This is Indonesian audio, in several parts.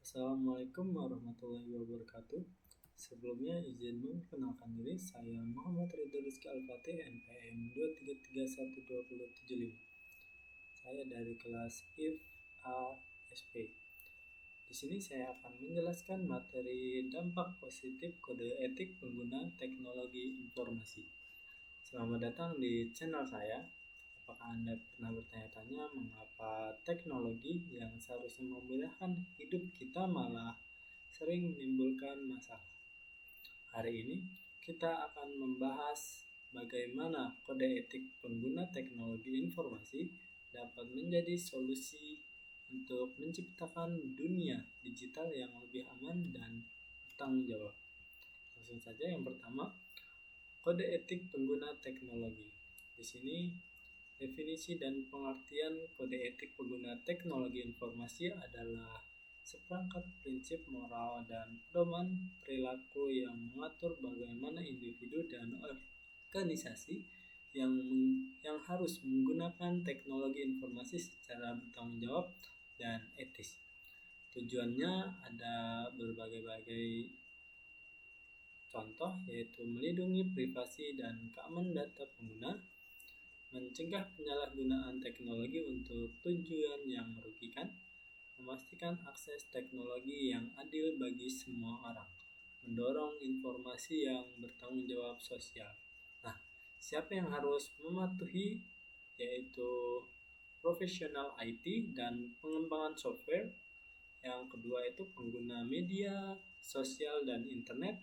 Assalamualaikum warahmatullahi wabarakatuh. Sebelumnya izin memperkenalkan diri, saya Muhammad Ridho Rizky Al-Fatih, NPM 2331275. Saya dari kelas IF ASP. Di sini saya akan menjelaskan materi dampak positif kode etik pengguna teknologi informasi. Selamat datang di channel saya. Apakah Anda pernah bertanya-tanya mengapa teknologi yang seharusnya memudahkan hidup kita malah sering menimbulkan masalah? Hari ini kita akan membahas bagaimana kode etik pengguna teknologi informasi dapat menjadi solusi untuk menciptakan dunia digital yang lebih aman dan bertanggung jawab. Langsung saja yang pertama, kode etik pengguna teknologi. Di sini definisi dan pengertian kode etik pengguna teknologi informasi adalah seperangkat prinsip moral dan pedoman perilaku yang mengatur bagaimana individu dan organisasi yang harus menggunakan teknologi informasi secara bertanggung jawab dan etis. Tujuannya ada berbagai contoh, yaitu melindungi privasi dan keamanan data pengguna, mencegah penyalahgunaan teknologi untuk tujuan yang merugikan, memastikan akses teknologi yang adil bagi semua orang, mendorong informasi yang bertanggung jawab sosial. Nah, siapa yang harus mematuhi? Yaitu profesional IT dan pengembangan software. Yang kedua itu pengguna media, sosial, dan internet.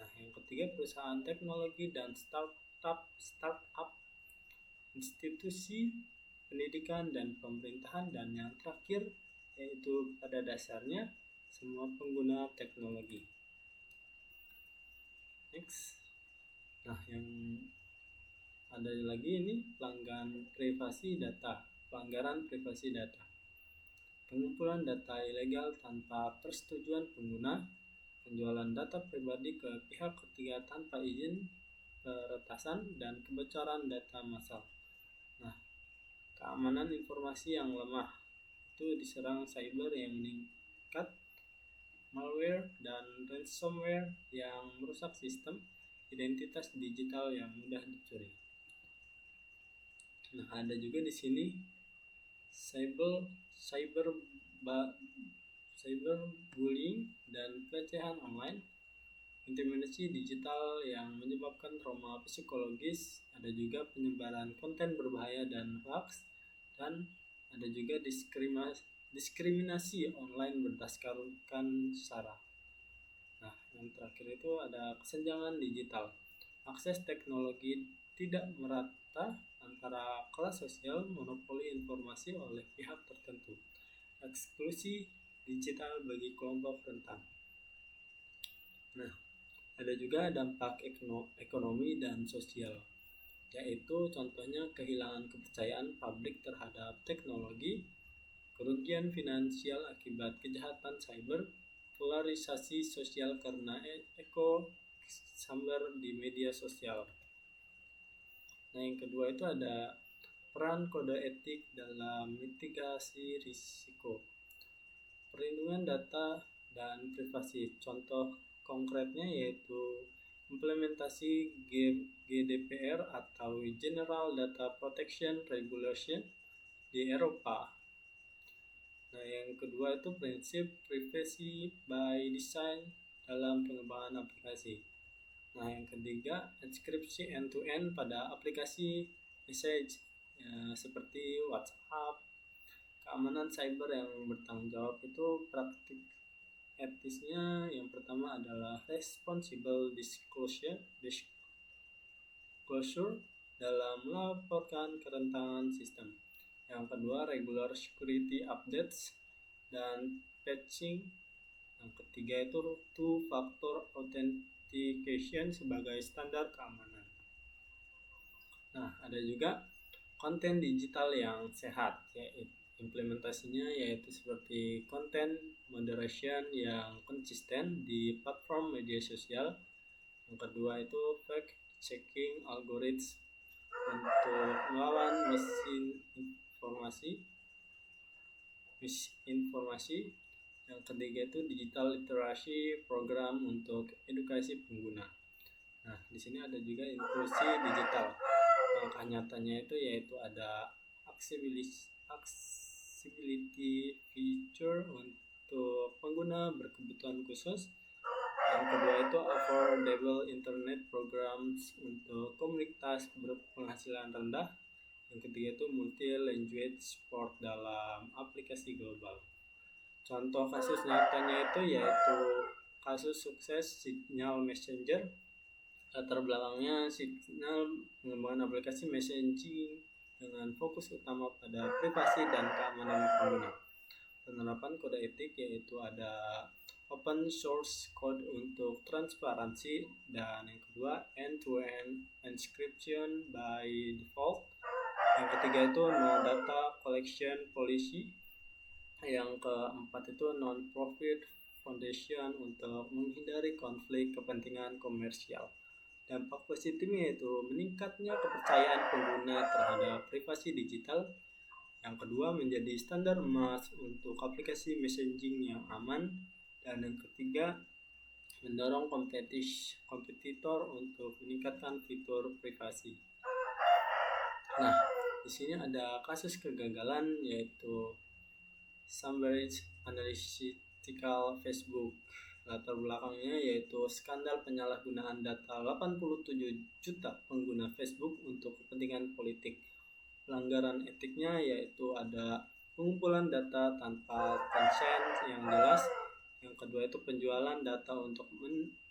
Nah, yang ketiga perusahaan teknologi dan startup, institusi pendidikan dan pemerintahan, dan yang terakhir yaitu pada dasarnya semua pengguna teknologi. Next. Nah, yang ada lagi ini pelanggaran privasi data. Pengumpulan data ilegal tanpa persetujuan pengguna, penjualan data pribadi ke pihak ketiga tanpa izin, peretasan, dan kebocoran data massal. Nah, keamanan informasi yang lemah itu diserang cyber yang meningkat, malware dan ransomware yang merusak sistem, identitas digital yang mudah dicuri. Nah, ada juga di sini cyberbullying dan pelecehan online, intimidasi digital yang menyebabkan trauma psikologis, ada juga penyebaran konten berbahaya dan hoax, dan ada juga diskriminasi online berdasarkan sara. Nah, yang terakhir itu ada kesenjangan digital. Akses teknologi tidak merata antara kelas sosial, monopoli informasi oleh pihak tertentu, eksklusi digital bagi kelompok rentan. Nah, ada juga dampak ekonomi dan sosial, yaitu contohnya kehilangan kepercayaan publik terhadap teknologi, kerugian finansial akibat kejahatan cyber, polarisasi sosial karena echo chamber di media sosial. Nah, yang kedua itu ada peran kode etik dalam mitigasi risiko, perlindungan data dan privasi. Contoh konkretnya yaitu implementasi GDPR atau General Data Protection Regulation di Eropa. Nah, yang kedua itu prinsip privacy by design dalam pengembangan aplikasi. Nah, yang ketiga enkripsi end-to-end pada aplikasi message seperti WhatsApp. Keamanan cyber yang bertanggung jawab itu praktik etisnya yang pertama adalah responsible disclosure dalam melaporkan kerentanan sistem. Yang kedua regular security updates dan patching. Yang ketiga itu two-factor authentication sebagai standar keamanan. Nah, ada juga konten digital yang sehat, yaitu implementasinya yaitu seperti content moderation yang konsisten di platform media sosial. Yang kedua itu fact checking algorithm untuk melawan misinformasi. Yang ketiga itu digital literasi, program untuk edukasi pengguna. Nah, di sini ada juga inklusi digital. Langkah nyatanya itu yaitu ada accessibility feature untuk pengguna berkebutuhan khusus. Yang kedua itu affordable internet programs untuk komunitas berpenghasilan rendah. Yang ketiga itu multi language support dalam aplikasi global. Contoh kasus nyatanya itu yaitu kasus sukses Signal Messenger. Latar belakangnya Signal mengembangkan aplikasi messaging dengan fokus utama pada privasi dan keamanan pengguna. Penerapan kode etik yaitu ada open source code untuk transparansi, dan yang kedua end-to-end encryption by default. Yang ketiga itu no data collection policy. Yang keempat itu non-profit foundation untuk menghindari konflik kepentingan komersial. Dampak positifnya yaitu meningkatnya kepercayaan pengguna terhadap privasi digital. Yang kedua menjadi standar emas untuk aplikasi messaging yang aman. Dan yang ketiga mendorong kompetitor untuk meningkatkan fitur privasi. Nah, di sini ada kasus kegagalan yaitu Cambridge Analytica Facebook. Latar belakangnya yaitu skandal penyalahgunaan data 87 juta pengguna Facebook untuk kepentingan politik. Pelanggaran etiknya yaitu ada pengumpulan data tanpa konsen yang jelas. Yang kedua itu penjualan data untuk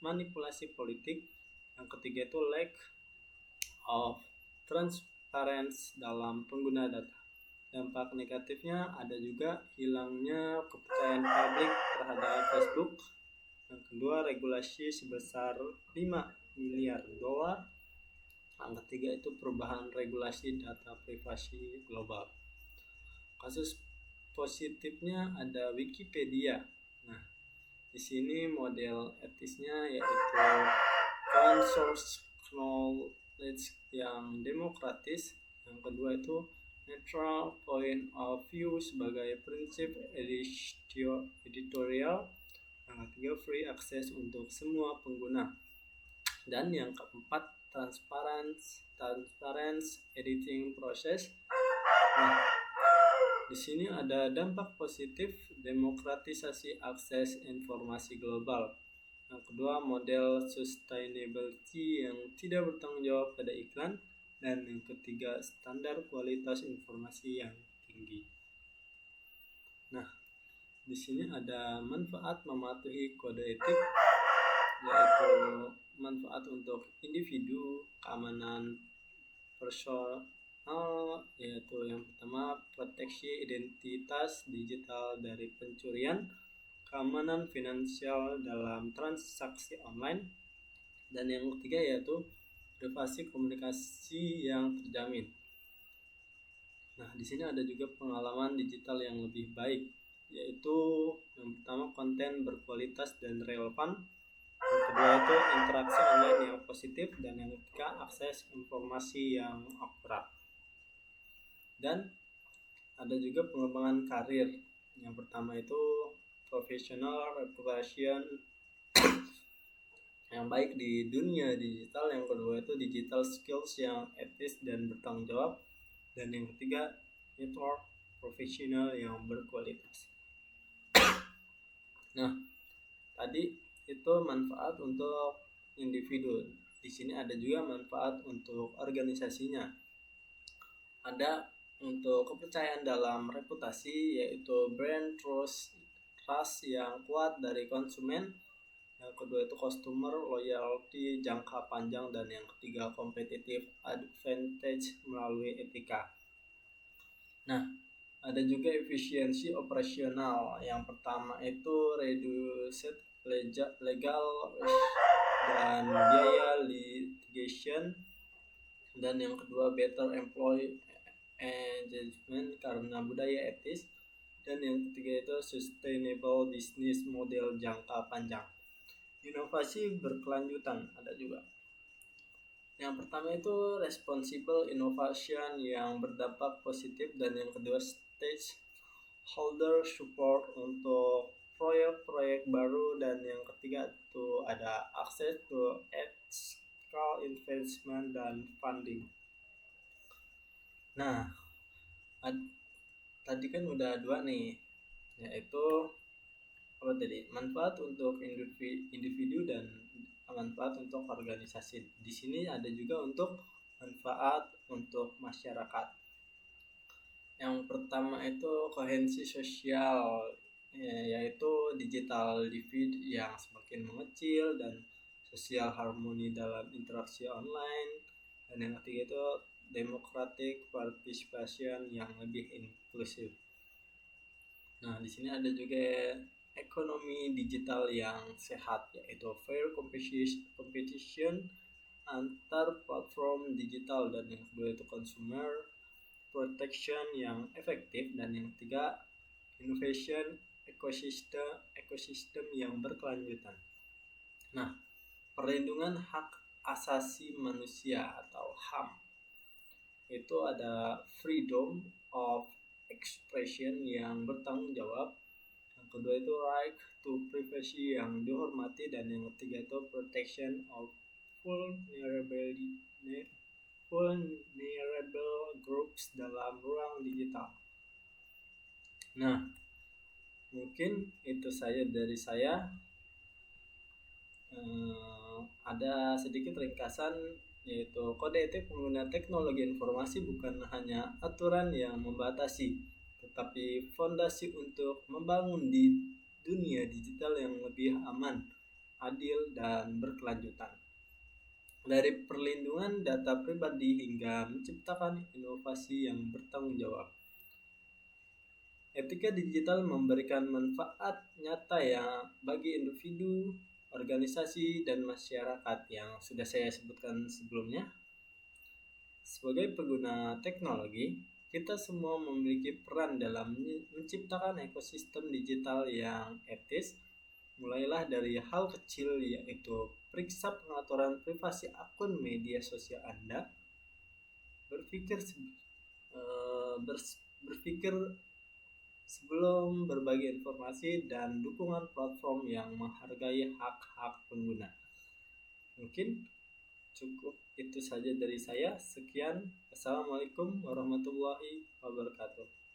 manipulasi politik. Yang ketiga itu lack of transparency dalam pengguna data. Dampak negatifnya ada juga hilangnya kepercayaan publik terhadap Facebook. Yang kedua regulasi sebesar 5 miliar dolar. Yang ketiga itu perubahan regulasi data privasi global. Kasus positifnya ada Wikipedia. Nah, di sini model etisnya yaitu open source knowledge yang demokratis. Yang kedua itu neutral point of view sebagai prinsip editorial. Yang ketiga free access untuk semua pengguna. Dan yang keempat transparency editing proses. Nah, di sini ada dampak positif demokratisasi akses informasi global. Yang kedua model sustainability yang tidak bertanggung jawab pada iklan. Dan yang ketiga standar kualitas informasi yang tinggi. Nah, di sini ada manfaat mematuhi kode etik, yaitu manfaat untuk individu, keamanan personal, yaitu yang pertama proteksi identitas digital dari pencurian, keamanan finansial dalam transaksi online, dan yang ketiga yaitu privasi komunikasi yang terjamin. Nah, di sini ada juga pengalaman digital yang lebih baik, yaitu yang pertama konten berkualitas dan relevan. Yang kedua itu interaksi online yang positif, dan yang ketiga akses informasi yang akurat. Dan ada juga pengembangan karir. Yang pertama itu professional reputation yang baik di dunia digital. Yang kedua itu digital skills yang etis dan bertanggung jawab. Dan yang ketiga network profesional yang berkualitas. Nah, tadi itu manfaat untuk individu. Di sini ada juga manfaat untuk organisasinya. Ada untuk kepercayaan dalam reputasi, yaitu brand trust yang kuat dari konsumen. Yang kedua itu customer loyalty jangka panjang, dan yang ketiga competitive advantage melalui etika. Nah, ada juga efisiensi operasional. Yang pertama itu reduced legal risk dan biaya litigation, dan yang kedua better employee engagement karena budaya etis, dan yang ketiga itu sustainable business model jangka panjang. Inovasi berkelanjutan ada juga. Yang pertama itu responsible innovation yang berdampak positif, dan yang kedua stakeholder support untuk proyek-proyek baru, dan yang ketiga itu ada akses to ethical investment dan funding. Nah, tadi kan udah dua nih, yaitu apa tadi, manfaat untuk individu dan manfaat untuk organisasi. Di sini ada juga untuk manfaat untuk masyarakat. Yang pertama itu koherensi sosial, yaitu digital divide yang semakin mengecil dan sosial harmoni dalam interaksi online. Dan yang ketiga itu democratic participation yang lebih inklusif. Nah, di sini ada juga ekonomi digital yang sehat, yaitu fair competition antar platform digital, dan yang kedua itu consumer protection yang efektif, dan yang ketiga innovation ekosistem yang berkelanjutan. Nah, perlindungan hak asasi manusia atau HAM itu ada freedom of expression yang bertanggung jawab, yang kedua itu right to privacy yang dihormati, dan yang ketiga itu protection of vulnerable groups dalam ruang digital. Nah, mungkin itu saja dari saya. Ada sedikit ringkasan, yaitu kode etik pengguna teknologi informasi bukan hanya aturan yang membatasi, tetapi fondasi untuk membangun di dunia digital yang lebih aman, adil, dan berkelanjutan. Dari perlindungan data pribadi hingga menciptakan inovasi yang bertanggung jawab. Etika digital memberikan manfaat nyata yang bagi individu, organisasi, dan masyarakat yang sudah saya sebutkan sebelumnya. Sebagai pengguna teknologi, kita semua memiliki peran dalam menciptakan ekosistem digital yang etis. Mulailah dari hal kecil, yaitu periksa pengaturan privasi akun media sosial Anda, berpikir sebelum berbagi informasi, dan dukungan platform yang menghargai hak-hak pengguna. Mungkin cukup itu saja dari saya. Sekian. Assalamualaikum warahmatullahi wabarakatuh.